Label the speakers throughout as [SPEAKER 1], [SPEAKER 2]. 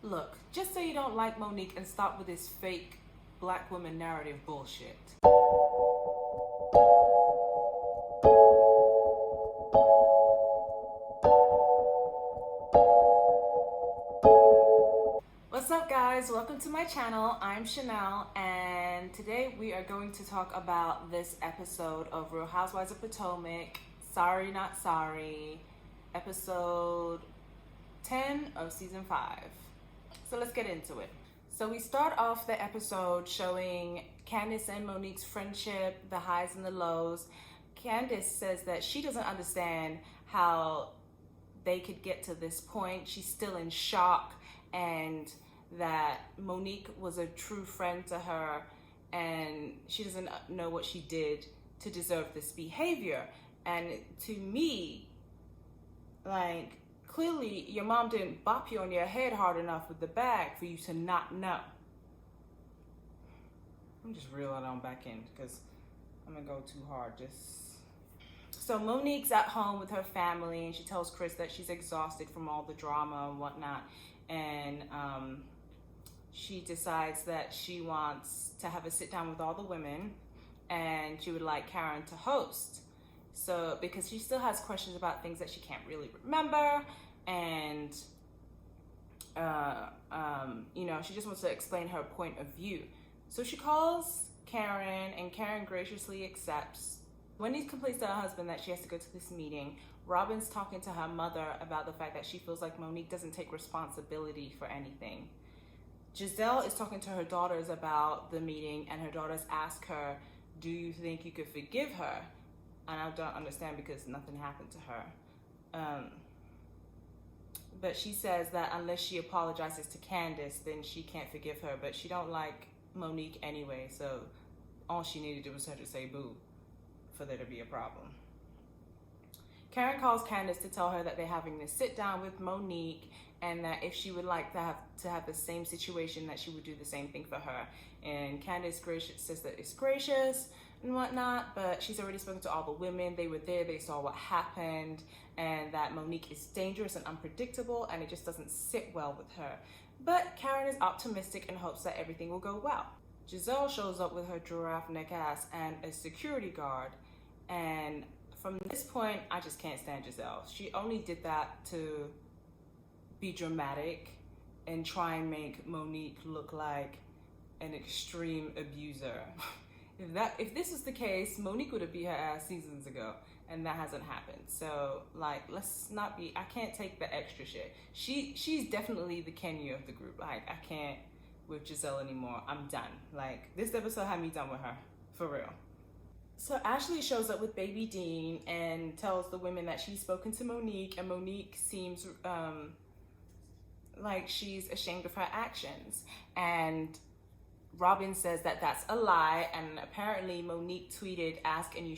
[SPEAKER 1] Look, just say you don't like Monique and stop with this fake black woman narrative bullshit. What's up, guys? Welcome to my channel. I'm Shanelle, and today we are going to talk about this episode of Real Housewives of Potomac, Sorry Not Sorry, episode 10 of season 5. So let's get into it. So we start off the episode showing Candace and Monique's friendship, the highs and the lows. Candace says that she doesn't understand how they could get to this point. She's still in shock, and that Monique was a true friend to her, and she doesn't know what she did to deserve this behavior. And to me, like, clearly your mom didn't bop you on your head hard enough with the bag for you to not know. I'm just reeling on back in because I'm gonna go too hard. So Monique's at home with her family, and she tells Chris that she's exhausted from all the drama and whatnot, and she decides that she wants to have a sit down with all the women, and she would like Karen to host. So, because she still has questions about things that she can't really remember, and she just wants to explain her point of view. So she calls Karen, and Karen graciously accepts. Wendy complains to her husband that she has to go to this meeting. Robin's talking to her mother about the fact that she feels like Monique doesn't take responsibility for anything. Giselle is talking to her daughters about the meeting, and her daughters ask her, do you think you could forgive her? And I don't understand because nothing happened to her. But she says that unless she apologizes to Candace, then she can't forgive her. But she don't like Monique anyway, so all she needed to do was her to say boo for there to be a problem. Karen calls Candace to tell her that they're having this sit down with Monique, and that if she would like to have the same situation, that she would do the same thing for her. And Candace says that it's gracious and whatnot, but she's already spoken to all the women. They were there, they saw what happened, and that Monique is dangerous and unpredictable, and it just doesn't sit well with her. But Karen is optimistic and hopes that everything will go well. Giselle shows up with her giraffe neck ass and a security guard, and from this point, I just can't stand Giselle. She only did that to be dramatic and try and make Monique look like an extreme abuser. If this was the case, Monique would have beat her ass seasons ago, and that hasn't happened. So, like, let's not be, I can't take the extra shit. She's definitely the Kenya of the group. Like, I can't with Giselle anymore. I'm done. Like, this episode had me done with her, for real. So Ashley shows up with baby Dean and tells the women that she's spoken to Monique, and Monique seems like she's ashamed of her actions. And Robin says that that's a lie, and apparently Monique tweeted, "Ask and you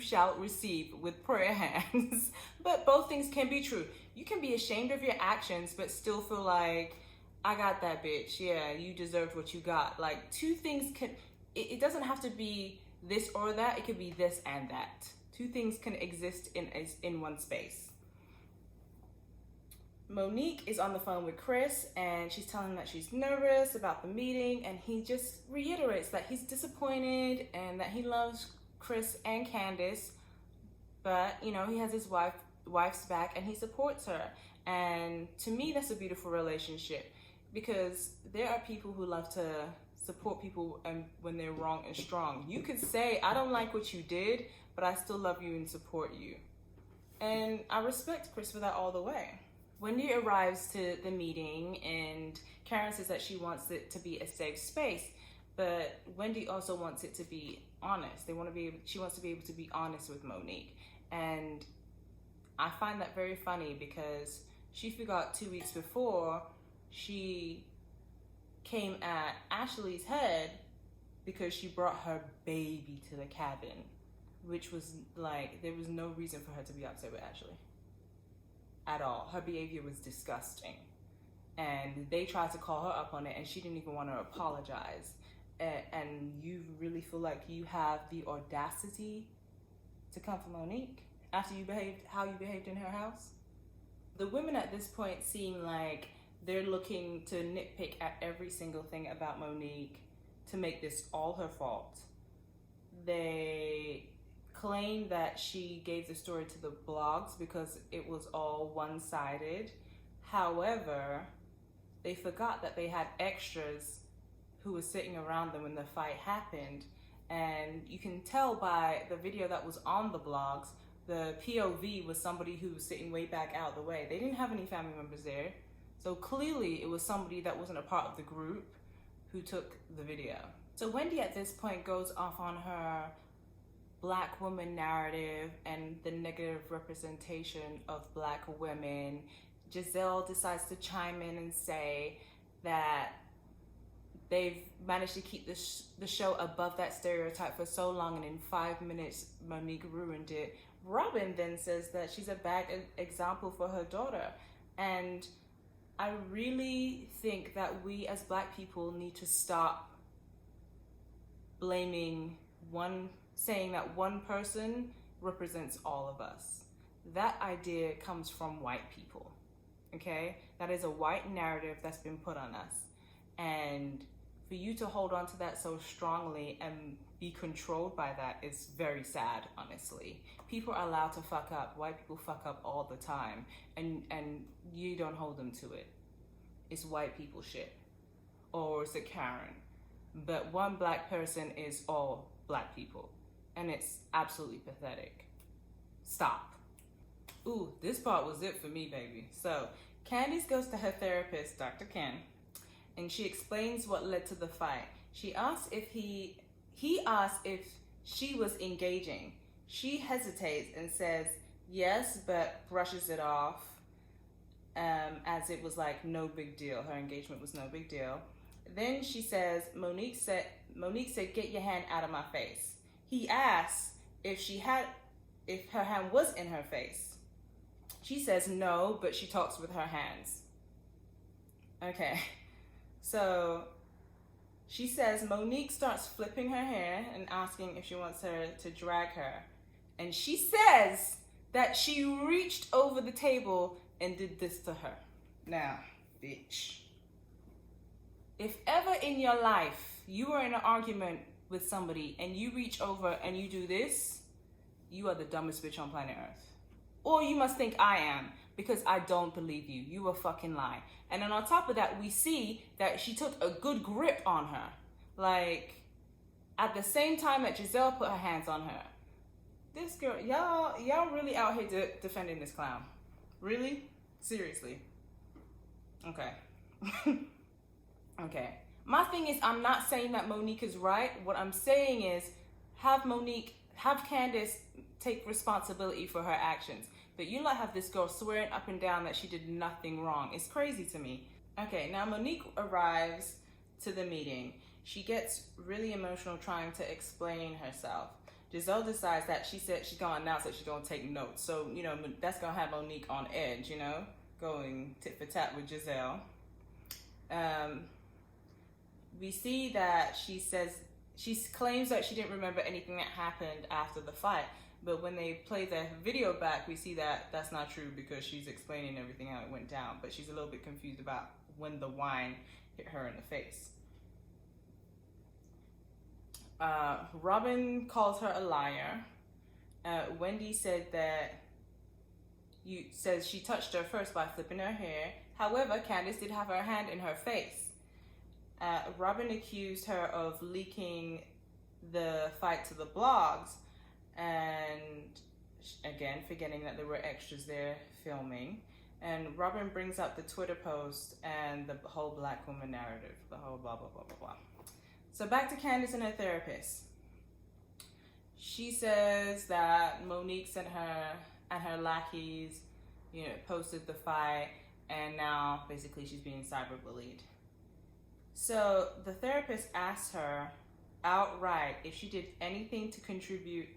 [SPEAKER 1] shall receive," with prayer hands. But both things can be true. You can be ashamed of your actions, but still feel like, I got that bitch. Yeah, you deserved what you got. Like, two things can, it doesn't have to be this or that. It could be this and that. Two things can exist in one space. Monique is on the phone with Chris, and she's telling him that she's nervous about the meeting, and he just reiterates that he's disappointed and that he loves Chris and Candace, but he has his wife's back and he supports her. And to me, that's a beautiful relationship, because there are people who love to support people and when they're wrong and strong. You could say, I don't like what you did, but I still love you and support you. And I respect Chris for that all the way. Wendy arrives to the meeting, and Karen says that she wants it to be a safe space, but Wendy also wants it to be honest. She wants to be able to be honest with Monique. And I find that very funny, because she forgot 2 weeks before she came at Ashley's head because she brought her baby to the cabin, which was like, there was no reason for her to be upset with Ashley at all. Her behavior was disgusting, and they tried to call her up on it, and she didn't even want to apologize. And you really feel like you have the audacity to come for Monique after how you behaved in her house? The women at this point seem like they're looking to nitpick at every single thing about Monique to make this all her fault. They claim that she gave the story to the blogs because it was all one-sided. However, they forgot that they had extras who were sitting around them when the fight happened. And you can tell by the video that was on the blogs, the POV was somebody who was sitting way back out the way. They didn't have any family members there. So clearly it was somebody that wasn't a part of the group who took the video. So Wendy at this point goes off on her Black woman narrative and the negative representation of Black women. Giselle decides to chime in and say that they've managed to keep the show above that stereotype for so long, and in 5 minutes Monique ruined it. Robin then says that she's a bad example for her daughter, and I really think that we as Black people need to stop blaming saying that one person represents all of us. That idea comes from white people, okay? That is a white narrative that's been put on us. And for you to hold on to that so strongly and be controlled by that is very sad, honestly. People are allowed to fuck up. White people fuck up all the time, and you don't hold them to it. It's white people shit. Or it's a Karen. But one Black person is all Black people. And it's absolutely pathetic. Stop. Ooh, this part was it for me, baby. So, Candiace goes to her therapist, Dr. Ken, and she explains what led to the fight. He asks if she was engaging. She hesitates and says yes, but brushes it off as it was like no big deal. Her engagement was no big deal. Then she says, Monique said, get your hand out of my face. He asks if her hand was in her face. She says no, but she talks with her hands. Okay, so she says Monique starts flipping her hair and asking if she wants her to drag her. And she says that she reached over the table and did this to her. Now, bitch. If ever in your life you are in an argument with somebody and you reach over and you do this, you are the dumbest bitch on planet Earth. Or you must think I am, because I don't believe you. You a fucking lie. And then on top of that, we see that she took a good grip on her. Like, at the same time that Giselle put her hands on her. This girl, y'all really out here defending this clown. Really? Seriously? Okay. Okay. My thing is, I'm not saying that Monique is right. What I'm saying is, have Candiace take responsibility for her actions. But you not have this girl swearing up and down that she did nothing wrong. It's crazy to me. Okay, now Monique arrives to the meeting. She gets really emotional trying to explain herself. Giselle decides that she's gonna announce that she's gonna take notes. So, that's gonna have Monique on edge, going tit for tat with Giselle. We see that she claims that she didn't remember anything that happened after the fight. But when they play the video back, we see that that's not true because she's explaining everything how it went down. But she's a little bit confused about when the wine hit her in the face. Robin calls her a liar. Wendy said that says she touched her first by flipping her hair. However, Candiace did have her hand in her face. Robin accused her of leaking the fight to the blogs, and again, forgetting that there were extras there filming. And Robin brings up the Twitter post and the whole Black woman narrative, the whole blah, blah, blah, blah, blah. So back to Candiace and her therapist. She says that Monique sent her and her lackeys, posted the fight, and now basically she's being cyberbullied. So the therapist asked her outright if she did anything to contribute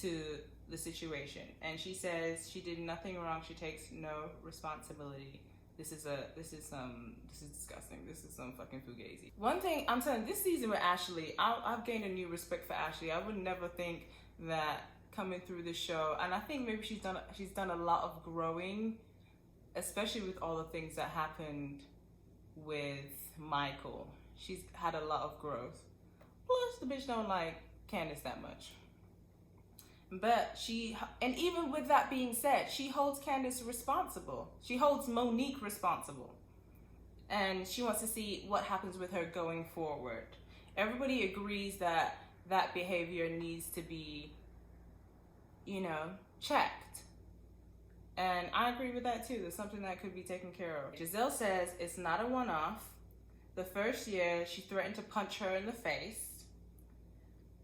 [SPEAKER 1] to the situation, and she says she did nothing wrong. She takes no responsibility. This is disgusting. This is some fucking fugazi. One thing I'm telling you, this season with Ashley, I've gained a new respect for Ashley. I would never think that coming through the show, and I think maybe she's done a lot of growing, especially with all the things that happened Michael. She's had a lot of growth. Plus, the bitch don't like Candace that much. But and even with that being said, she holds Candace responsible. She holds Monique responsible. And she wants to see what happens with her going forward. Everybody agrees that that behavior needs to be, checked. And I agree with that too. There's something that could be taken care of. Giselle says it's not a one-off. The first year, she threatened to punch her in the face.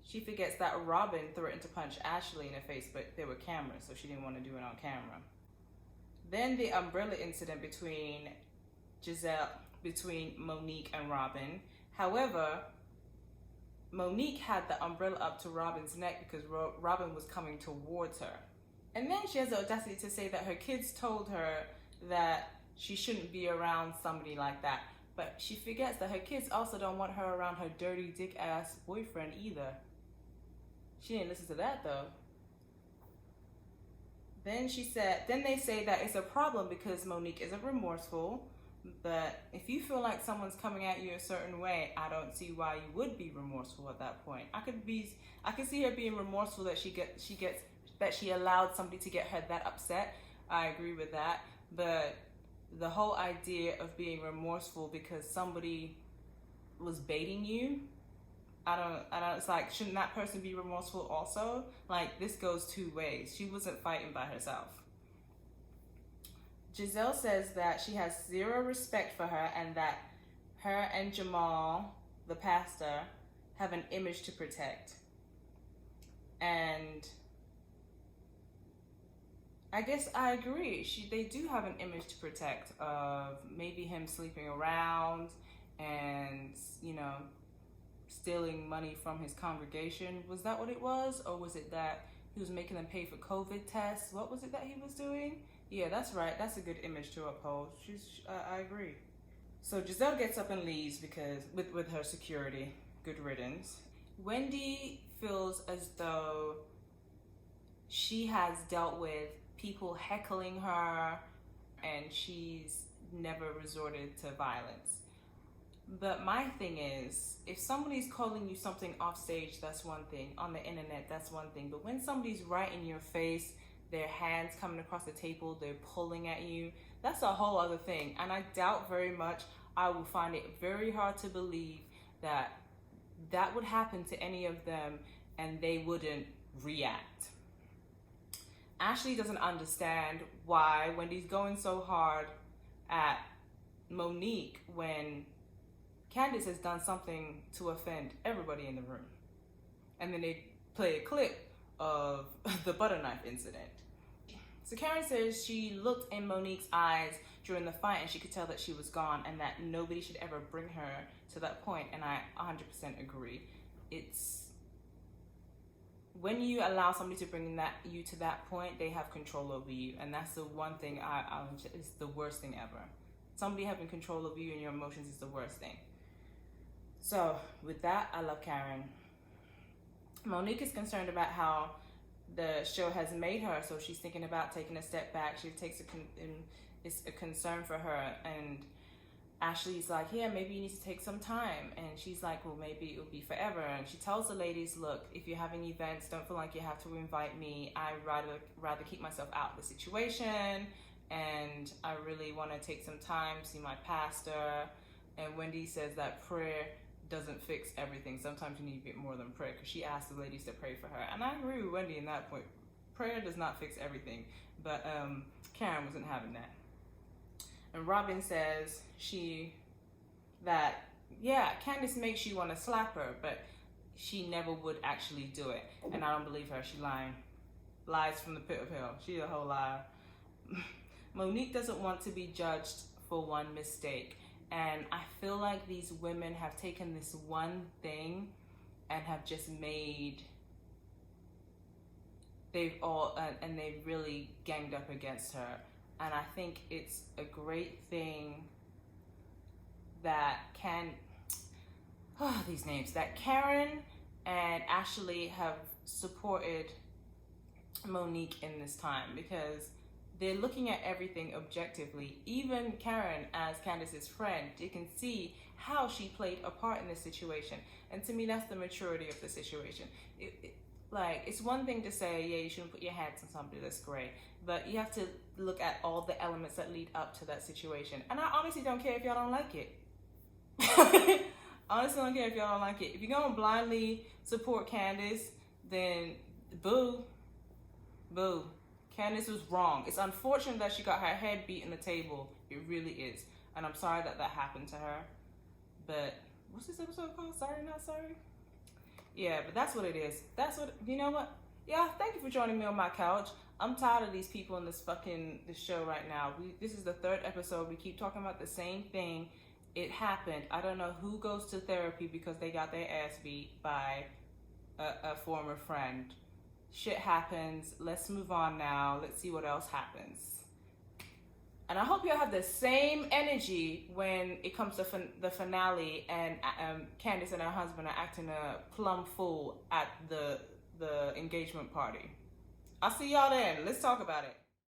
[SPEAKER 1] She forgets that Robin threatened to punch Ashley in the face, but there were cameras, so she didn't want to do it on camera. Then the umbrella incident between Monique and Robin. However, Monique had the umbrella up to Robin's neck because Robin was coming towards her. And then she has the audacity to say that her kids told her that she shouldn't be around somebody like that. But she forgets that her kids also don't want her around her dirty dick ass boyfriend either. She didn't listen to that though. Then they say that it's a problem because Monique isn't remorseful. But if you feel like someone's coming at you a certain way, I don't see why you would be remorseful at that point. I could see her being remorseful that she allowed somebody to get her that upset. I agree with that. But the whole idea of being remorseful because somebody was baiting you, I don't, it's like, shouldn't that person be remorseful also? Like, this goes two ways. She wasn't fighting by herself. Giselle says that she has zero respect for her and that her and Jamal, the pastor, have an image to protect. And I guess I agree. They do have an image to protect of maybe him sleeping around and, stealing money from his congregation. Was that what it was? Or was it that he was making them pay for COVID tests? What was it that he was doing? Yeah, that's right. That's a good image to uphold. I agree. So Giselle gets up and leaves because with her security. Good riddance. Wendy feels as though she has dealt with people heckling her and she's never resorted to violence. But my thing is, if somebody's calling you something off stage, that's one thing. On the internet, that's one thing. But when somebody's right in your face, their hands coming across the table, they're pulling at you, that's a whole other thing. And I doubt very much, I will find it very hard to believe that that would happen to any of them and they wouldn't react. Ashley doesn't understand why Wendy's going so hard at Monique when Candace has done something to offend everybody in the room. And then they play a clip of the butter knife incident. So Karen says she looked in Monique's eyes during the fight and she could tell that she was gone and that nobody should ever bring her to that point. And I 100% agree. It's when you allow somebody to bring you to that point, they have control over you. And that's the one thing it's the worst thing ever. Somebody having control over you and your emotions is the worst thing. So with that, I love Karen. Monique is concerned about how the show has made her, so she's thinking about taking a step back. It's a concern for her. And Ashley's like, yeah, maybe you need to take some time. And she's like, well, maybe it'll be forever. And she tells the ladies, look, if you're having events, don't feel like you have to invite me. I'd rather keep myself out of the situation. And I really want to take some time, see my pastor. And Wendy says that prayer doesn't fix everything. Sometimes you need a bit more than prayer, because she asked the ladies to pray for her. And I agree with Wendy in that point. Prayer does not fix everything. But Karen wasn't having that. And Robin says Candace makes you want to slap her, but she never would actually do it. And I don't believe her. She lying. Lies from the pit of hell. She's a whole liar. Monique doesn't want to be judged for one mistake. And I feel like these women have taken this one thing and have just they've really ganged up against her. And I think it's a great thing that that Karen and Ashley have supported Monique in this time, because they're looking at everything objectively. Even Karen, as Candace's friend, you can see how she played a part in this situation. And to me, that's the maturity of the situation. It's one thing to say, yeah, you shouldn't put your hands on somebody, that's great. But you have to look at all the elements that lead up to that situation. And I honestly don't care if y'all don't like it. Honestly, don't care if y'all don't like it. If you're going to blindly support Candace, then boo. Boo. Candace was wrong. It's unfortunate that she got her head beat in the table. It really is. And I'm sorry that happened to her. But what's this episode called? Sorry, Not Sorry? Yeah, but that's what it is. That's what, you know what? Yeah, thank you for joining me on my couch. I'm tired of these people in this show right now. This is the 3rd episode. We keep talking about the same thing. It happened. I don't know who goes to therapy because they got their ass beat by a former friend. Shit happens. Let's move on now. Let's see what else happens. And I hope you'll have the same energy when it comes to the finale and Candace and her husband are acting a plumb fool at the engagement party. I'll see y'all then. Let's talk about it.